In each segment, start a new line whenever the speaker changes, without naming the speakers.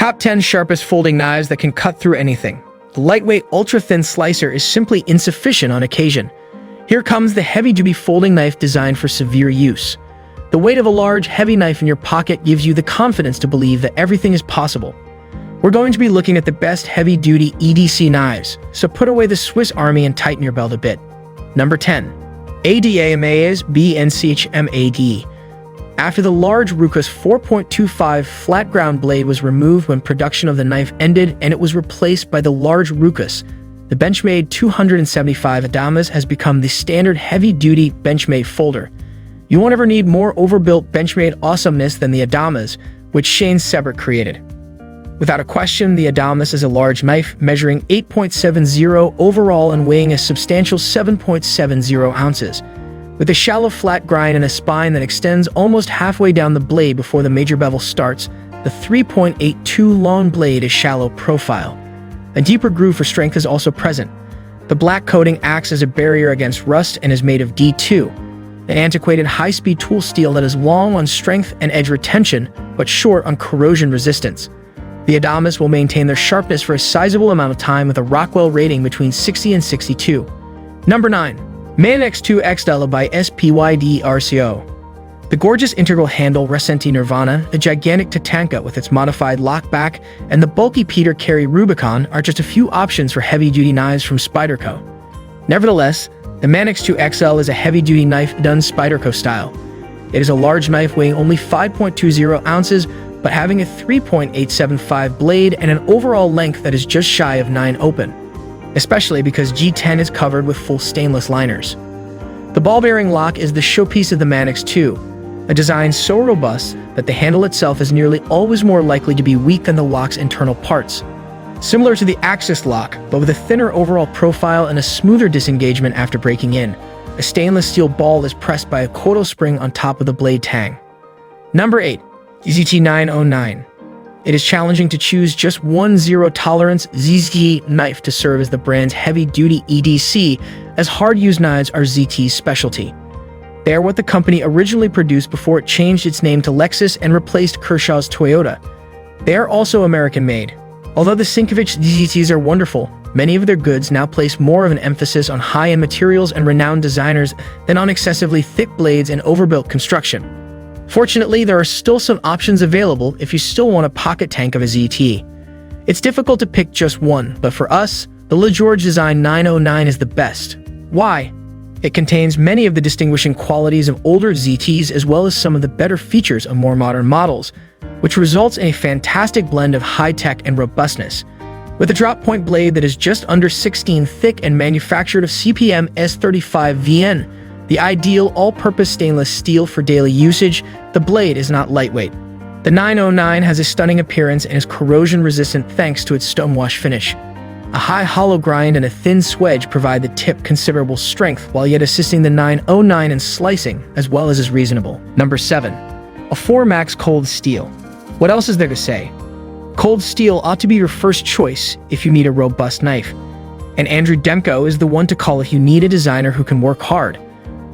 Top 10 sharpest folding knives that can cut through anything. The lightweight, ultra-thin slicer is simply insufficient on occasion. Here comes the heavy-duty folding knife designed for severe use. The weight of a large, heavy knife in your pocket gives you the confidence to believe that everything is possible. We're going to be looking at the best heavy-duty EDC knives, so put away the Swiss Army and tighten your belt a bit. Number 10. ADAMAS BENCHMADE. After the large Rukus 4.25 flat ground blade was removed when production of the knife ended and it was replaced by the large Rukus, the BENCHMADE 275 ADAMAS has become the standard heavy-duty BENCHMADE folder. You won't ever need more overbuilt BENCHMADE awesomeness than the ADAMAS, which Shane Sebert created. Without a question, the ADAMAS is a large knife measuring 8.70 overall and weighing a substantial 7.70 ounces. With a shallow flat grind and a spine that extends almost halfway down the blade before the major bevel starts, the 3.82 long blade is shallow profile. A deeper groove for strength is also present. The black coating acts as a barrier against rust and is made of D2, an antiquated high-speed tool steel that is long on strength and edge retention, but short on corrosion resistance. The ADAMAS will maintain their sharpness for a sizable amount of time with a Rockwell rating between 60 and 62. Number 9. MANIX 2XL by SPYDERCO. The gorgeous integral handle Recenti Nirvana, the gigantic Tatanka with its modified lockback, and the bulky Peter Carey Rubicon are just a few options for heavy-duty knives from SPYDERCO. Nevertheless, the MANIX 2XL is a heavy-duty knife done SPYDERCO style. It is a large knife weighing only 5.20 ounces, but having a 3.875 blade and an overall length that is just shy of 9 open, especially because G10 is covered with full stainless liners. The ball bearing lock is the showpiece of the MANIX 2, a design so robust that the handle itself is nearly always more likely to be weak than the lock's internal parts. Similar to the Axis lock, but with a thinner overall profile and a smoother disengagement after breaking in, a stainless steel ball is pressed by a coil spring on top of the blade tang. Number 8. ZT909. It is challenging to choose just one zero-tolerance ZT knife to serve as the brand's heavy-duty EDC, as hard-used knives are ZT's specialty. They are what the company originally produced before it changed its name to Lexus and replaced Kershaw's Toyota. They are also American-made. Although the Sienkiewicz ZTs are wonderful, many of their goods now place more of an emphasis on high-end materials and renowned designers than on excessively thick blades and overbuilt construction. Fortunately, there are still some options available if you still want a pocket tank of a ZT. It's difficult to pick just one, but for us, the Le George Design 909 is the best. Why? It contains many of the distinguishing qualities of older ZTs as well as some of the better features of more modern models, which results in a fantastic blend of high-tech and robustness. With a drop-point blade that is just under 16 thick and manufactured of CPM S35VN, the ideal all-purpose stainless steel for daily usage, the blade is not lightweight. The 909 has a stunning appearance and is corrosion-resistant thanks to its stonewash finish. A high hollow grind and a thin swedge provide the tip considerable strength while yet assisting the 909 in slicing, as well as is reasonable. Number 7. A 4MAX Cold Steel. What else is there to say? Cold steel ought to be your first choice if you need a robust knife. And Andrew Demko is the one to call if you need a designer who can work hard.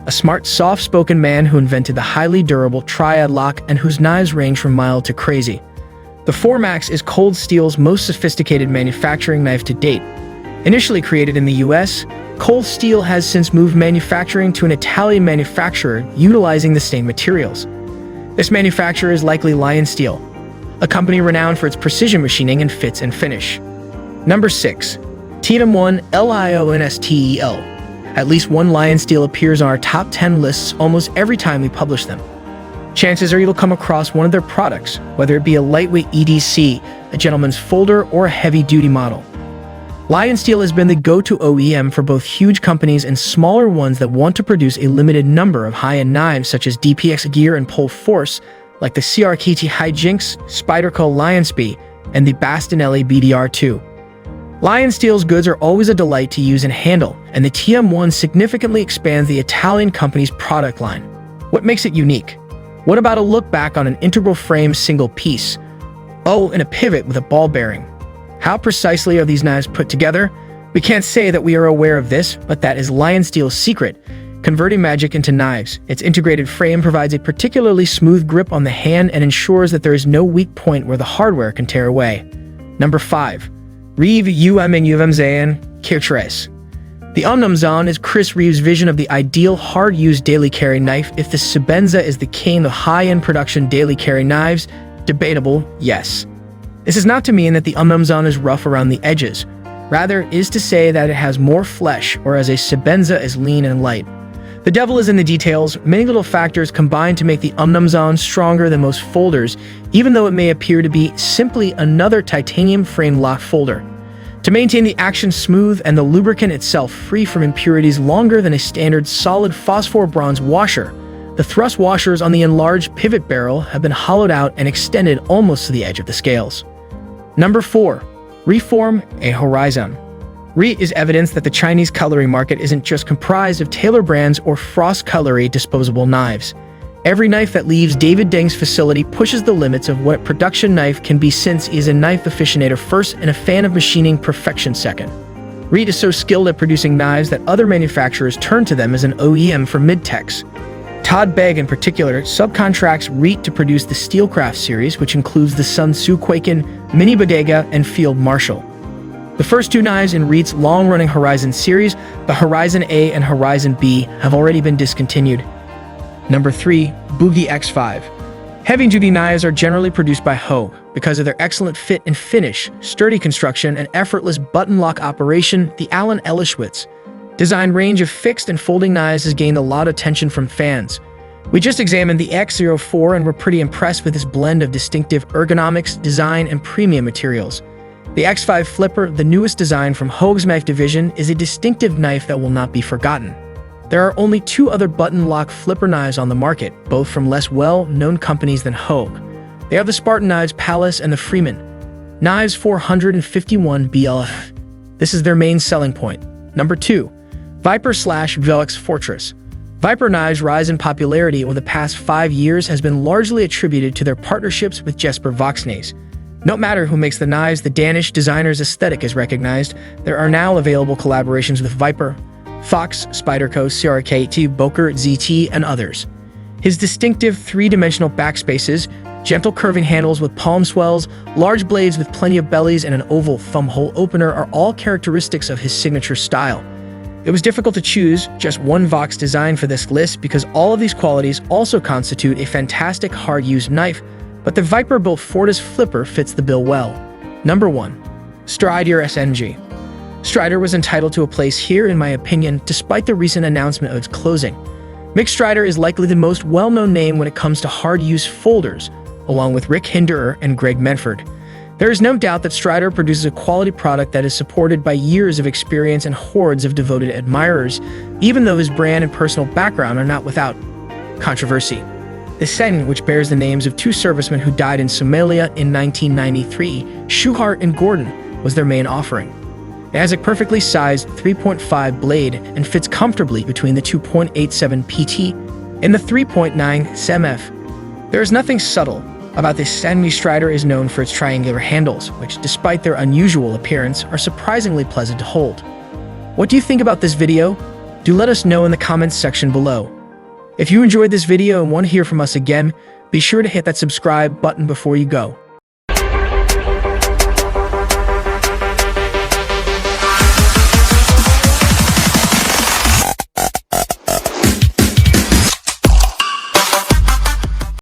A smart, soft-spoken man who invented the highly durable triad lock and whose knives range from mild to crazy. The 4MAX is Cold Steel's most sophisticated manufacturing knife to date. Initially created in the US, Cold Steel has since moved manufacturing to an Italian manufacturer utilizing the same materials. This manufacturer is likely LIONSTEEL, a company renowned for its precision machining and fits and finish. Number 6. TM1 LIONSTEEL. At least one LIONSTEEL appears on our top 10 lists almost every time we publish them. Chances are you'll come across one of their products, whether it be a lightweight EDC, a gentleman's folder, or a heavy-duty model. LIONSTEEL has been the go-to OEM for both huge companies and smaller ones that want to produce a limited number of high-end knives such as DPX Gear and Pole Force, like the CRKT Hijinks, SPYDERCO LIONSPE, and the Bastinelli BDR2. LIONSTEEL's goods are always a delight to use and handle, and the TM1 significantly expands the Italian company's product line. What makes it unique? What about a look back on an integral frame single piece? Oh, and a pivot with a ball bearing. How precisely are these knives put together? We can't say that we are aware of this, but that is LIONSTEEL's secret. converting magic into knives. Its integrated frame provides a particularly smooth grip on the hand and ensures that there is no weak point where the hardware can tear away. Number 5. REEVE UMNUMZAAN Care. The UMNUMZAAN is Chris Reeve's vision of the ideal hard-used daily carry knife. If the SPYDERCO is the king of high-end production daily carry knives, debatable, yes. This is not to mean that the UMNUMZAAN is rough around the edges. Rather, it is to say that it has more flesh, whereas a SPYDERCO is lean and light. The devil is in the details. Many little factors combine to make the UMNUMZAAN stronger than most folders, even though it may appear to be simply another titanium-framed lock folder. To maintain the action smooth and the lubricant itself free from impurities longer than a standard solid phosphor bronze washer, the thrust washers on the enlarged pivot barrel have been hollowed out and extended almost to the edge of the scales. Number 4. Reform a Horizon. REEVE is evidence that the Chinese cutlery market isn't just comprised of Taylor Brands or Frost Cutlery disposable knives. Every knife that leaves David Deng's facility pushes the limits of what a production knife can be, since he is a knife aficionado first and a fan of machining perfection second. REEVE is so skilled at producing knives that other manufacturers turn to them as an OEM for mid-techs. Todd Begg, in particular, subcontracts REEVE to produce the Steelcraft series, which includes the Sun Tzu Quaken, Mini Bodega, and Field Marshal. The first two knives in REEVE's long-running Horizon series, the Horizon A and Horizon B, have already been discontinued. Number 3. BOOGIE X-5. Heavy-duty knives are generally produced by Hogue because of their excellent fit and finish, sturdy construction, and effortless button lock operation. The Alan Ellishwitz design range of fixed and folding knives has gained a lot of attention from fans. We just examined the X04 and were pretty impressed with this blend of distinctive ergonomics, design, and premium materials. The X5 Flipper, the newest design from Hogue's knife division, is a distinctive knife that will not be forgotten. There are only 2 other button-lock flipper knives on the market, both from less well-known companies than Hogue. They are the Spartan Knives Palace and the Freeman. Knives 451 BLF. This is their main selling point. Number 2. Viper/Velux Fortress. Viper knives' rise in popularity over the past 5 years has been largely attributed to their partnerships with Jesper Voxnaes. No matter who makes the knives, the Danish designer's aesthetic is recognized. There are now available collaborations with Viper, Fox, Spyderco, CRKT, Boker, ZT, and others. His distinctive three-dimensional backspaces, gentle curving handles with palm swells, large blades with plenty of bellies, and an oval thumb hole opener are all characteristics of his signature style. It was difficult to choose just one Vox design for this list because all of these qualities also constitute a fantastic hard-used knife, but the Viper-built Fortis Flipper fits the bill well. Number 1. Strider SMG. Strider was entitled to a place here, in my opinion, despite the recent announcement of its closing. Mick Strider is likely the most well-known name when it comes to hard-use folders, along with Rick Hinderer and Greg Menford. There is no doubt that Strider produces a quality product that is supported by years of experience and hordes of devoted admirers, even though his brand and personal background are not without controversy. The setting, which bears the names of 2 servicemen who died in Somalia in 1993, Shuhart and Gordon, was their main offering. It has a perfectly sized 3.5 blade and fits comfortably between the 2.87 PT and the 3.9 SMF. There is nothing subtle about this Stanley Strider is known for its triangular handles, which, despite their unusual appearance, are surprisingly pleasant to hold. What do you think about this video? Do let us know in the comments section below. If you enjoyed this video and want to hear from us again, be sure to hit that subscribe button before you go.